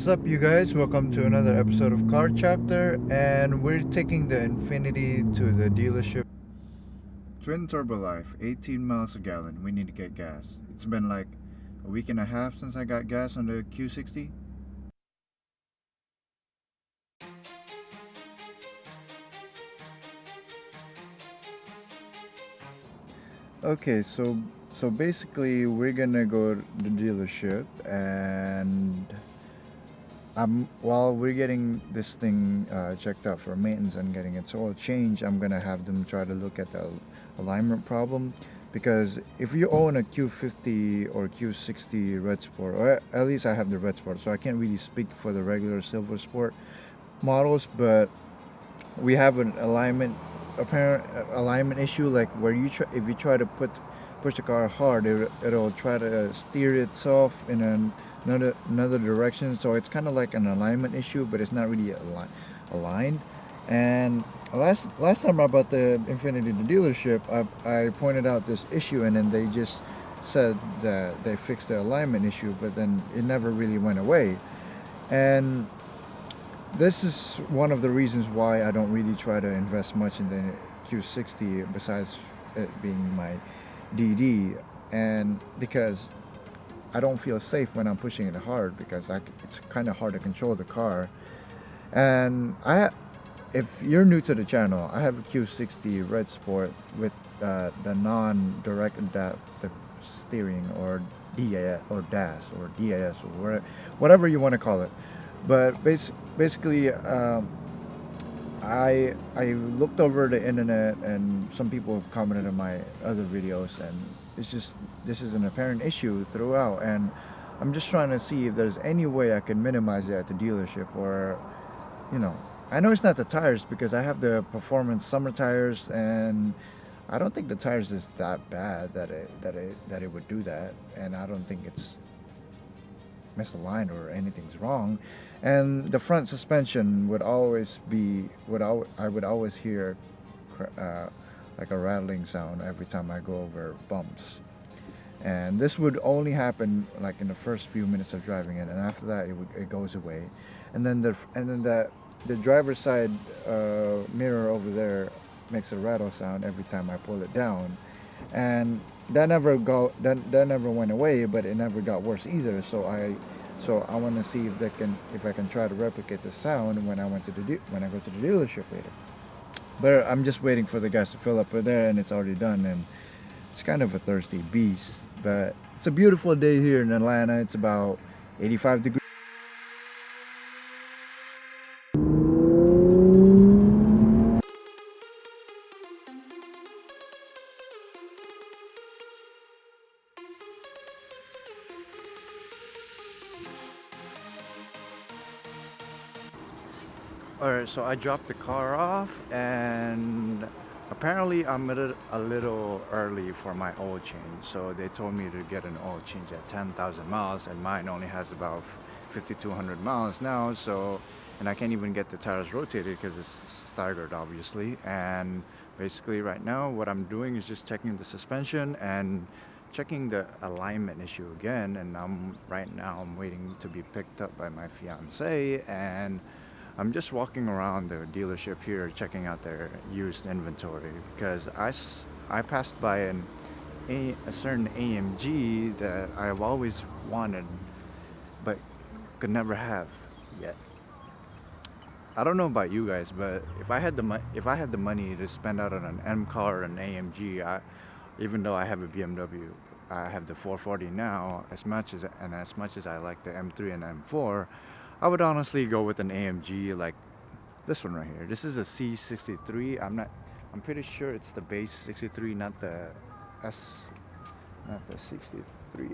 What's up, you guys? Welcome to another episode of Car Chapter, and we're taking the Infiniti to the dealership. Twin turbo life, 18 miles a gallon. We need to get gas. It's been like a week and a half since I got gas on the Q60. Okay, so basically we're gonna go to the dealership, and while we're getting this thing checked out for maintenance and getting its oil changed, I'm gonna have them try to look at the alignment problem, because if you own a Q50 or Q60 Red Sport, or at least I have the Red Sport, so I can't really speak for the regular Silver Sport models, but we have an apparent alignment issue, like where if you try to push the car hard, it'll try to steer itself in another direction. So it's kind of like an alignment issue, but it's not really aligned. And last time I bought the Infiniti to the dealership, I pointed out this issue, and then they just said that they fixed the alignment issue, but then it never really went away. And this is one of the reasons why I don't really try to invest much in the Q60, besides it being my DD, and because I don't feel safe when I'm pushing it hard, because it's kind of hard to control the car. And if you're new to the channel, I have a Q60 Red Sport with the non-direct adaptive steering, or DAS or DAS or DAS, or whatever you want to call it. But basically, I looked over the internet, and some people have commented on my other videos, and this is an apparent issue throughout, and I'm just trying to see if there's any way I can minimize it at the dealership, or I know it's not the tires, because I have the performance summer tires, and I don't think the tires is that bad that it would do that, and I don't think it's misaligned or anything's wrong. And the front suspension would always I would always hear like a rattling sound every time I go over bumps, and this would only happen like in the first few minutes of driving it, and after that it goes away. And then the driver's side mirror over there makes a rattle sound every time I pull it down, and that never went away, but it never got worse either. So I want to see if I can try to replicate the sound when I go to the dealership later. But I'm just waiting for the gas to fill up there, and it's already done, and it's kind of a thirsty beast. But it's a beautiful day here in Atlanta. It's about 85 degrees. Alright, so I dropped the car off, and apparently I'm a little early for my oil change. So they told me to get an oil change at 10,000 miles, and mine only has about 5,200 miles now. And I can't even get the tires rotated because it's staggered, obviously. And basically right now what I'm doing is just checking the suspension and checking the alignment issue again. And right now I'm waiting to be picked up by my fiance, and I'm just walking around the dealership here checking out their used inventory, because I passed by a certain AMG that I've always wanted but could never have yet. I don't know about you guys, but if I had the money to spend out on an M car or an AMG, even though I have a BMW, I have the 440 now, as much as I like the M3 and M4, I would honestly go with an AMG like this one right here. This is a C63. I'm pretty sure it's the base 63, not the 63.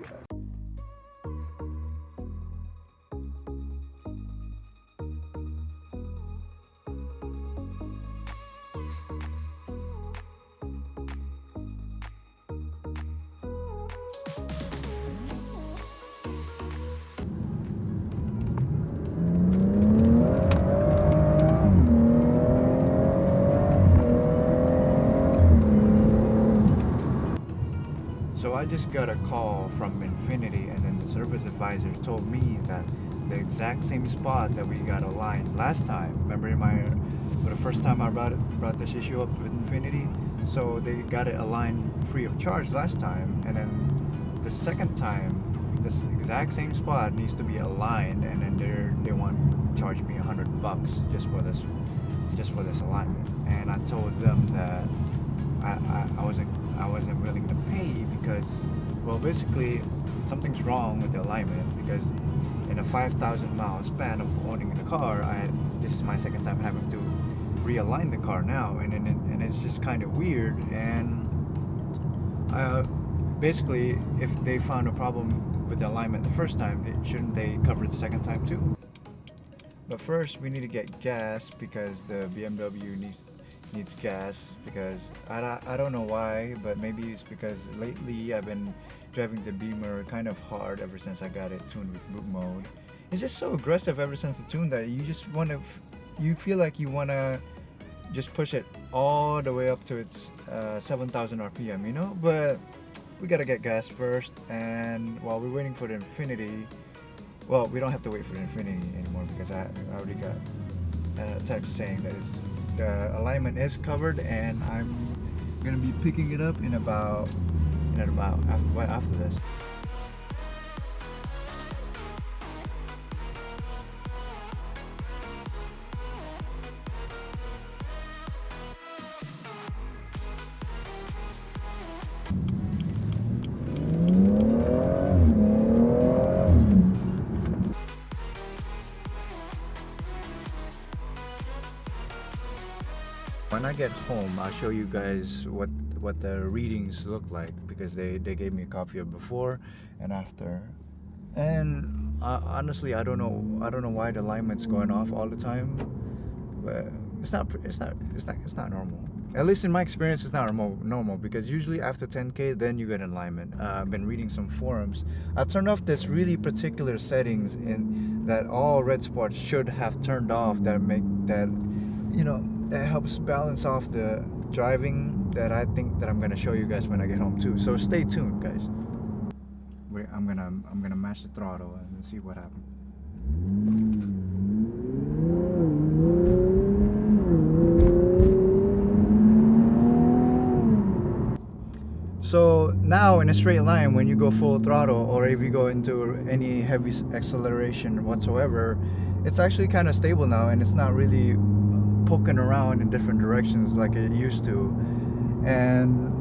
So I just got a call from Infiniti, and then the service advisor told me that the exact same spot that we got aligned last time. Remember for the first time I brought this issue up with Infiniti? So they got it aligned free of charge last time, and then the second time, this exact same spot needs to be aligned, and then they want to charge me $100 just for this alignment. And I told them that I wasn't willing to pay because, well, basically something's wrong with the alignment, because in a 5,000 mile span of owning the car, this is my second time having to realign the car now, and it's just kind of weird. And basically, if they found a problem with the alignment the first time, shouldn't they cover it the second time too? But first, we need to get gas because the BMW needs gas, because I don't know why, but maybe it's because lately I've been driving the Beamer kind of hard ever since I got it tuned with boot mode. It's just so aggressive ever since the tune that you feel like you want to just push it all the way up to its 7,000 RPM, you know? But we gotta get gas first, and while we're waiting for the Infiniti, well, we don't have to wait for the Infiniti anymore because I already got a text saying that the alignment is covered, and I'm gonna be picking it up after this. When I get home, I'll show you guys what the readings look like, because they gave me a copy of before and after. And honestly, I don't know why the alignment's going off all the time, but it's not normal. At least in my experience, it's not normal, because usually after 10K, then you get alignment. I've been reading some forums. I turned off this really particular settings in that all Red Sports should have turned off, that helps balance off the driving, that I think that I'm gonna show you guys when I get home too. So stay tuned, guys. I'm gonna mash the throttle and see what happens. So now in a straight line, when you go full throttle, or if you go into any heavy acceleration whatsoever, it's actually kind of stable now, and it's not really poking around in different directions like it used to. And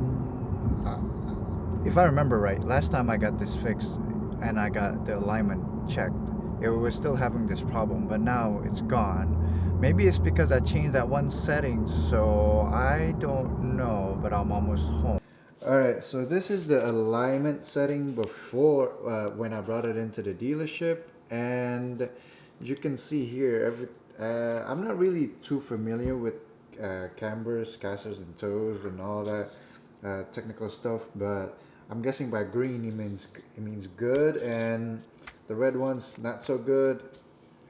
if I remember right, last time I got this fixed and I got the alignment checked, it was still having this problem, but now it's gone. Maybe it's because I changed that one setting, so I don't know, but I'm almost home. Alright, so this is the alignment setting before when I brought it into the dealership, and you can see here I'm not really too familiar with cambers, casters and toes and all that technical stuff, but I'm guessing by green it means good, and the red one's not so good,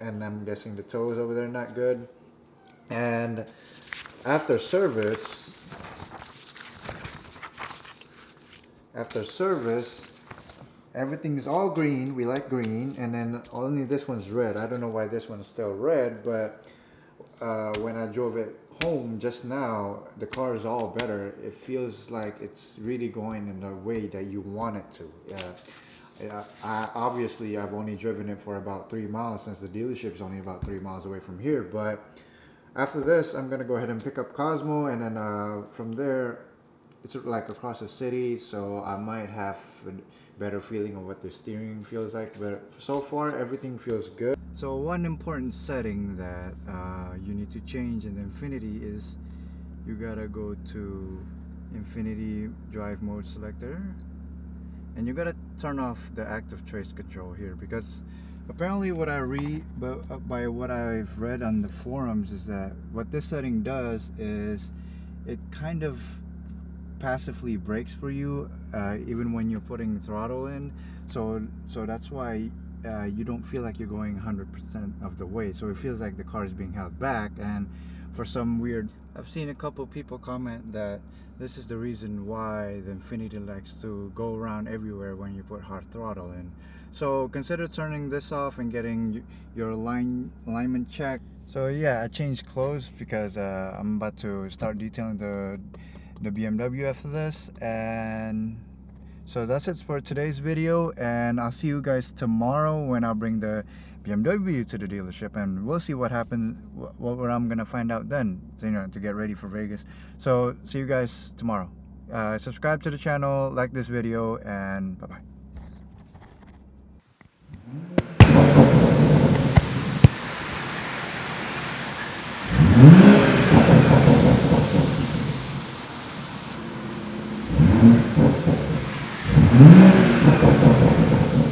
and I'm guessing the toes over there not good. And after service everything's all green. We like green, and then only this one's red. I don't know why this one's still red, but when I drove it home just now, the car is all better. It feels like it's really going in the way that you want it to. Obviously I've only driven it for about 3 miles, since the dealership's only about 3 miles away from here, but after this I'm gonna go ahead and pick up Cosmo, and then from there it's like across the city, so I might have a better feeling of what the steering feels like. But so far everything feels good. So one important setting that you need to change in the Infiniti is you gotta go to Infiniti drive mode selector, and you gotta turn off the active trace control here, because apparently what I read, by what I've read on the forums, is that what this setting does is it kind of passively brakes for you even when you're putting the throttle in, so that's why you don't feel like you're going 100% of the way. So it feels like the car is being held back, and for some weird. I've seen a couple people comment that this is the reason why the Infiniti likes to go around everywhere when you put hard throttle in. So consider turning this off and getting your alignment checked. So yeah, I changed clothes because I'm about to start detailing the BMW after this. And so that's it for today's video, and I'll see you guys tomorrow when I bring the BMW to the dealership, and we'll see what happens, what I'm gonna find out then, to get ready for Vegas. So see you guys tomorrow. Subscribe to the channel, like this video, and bye bye.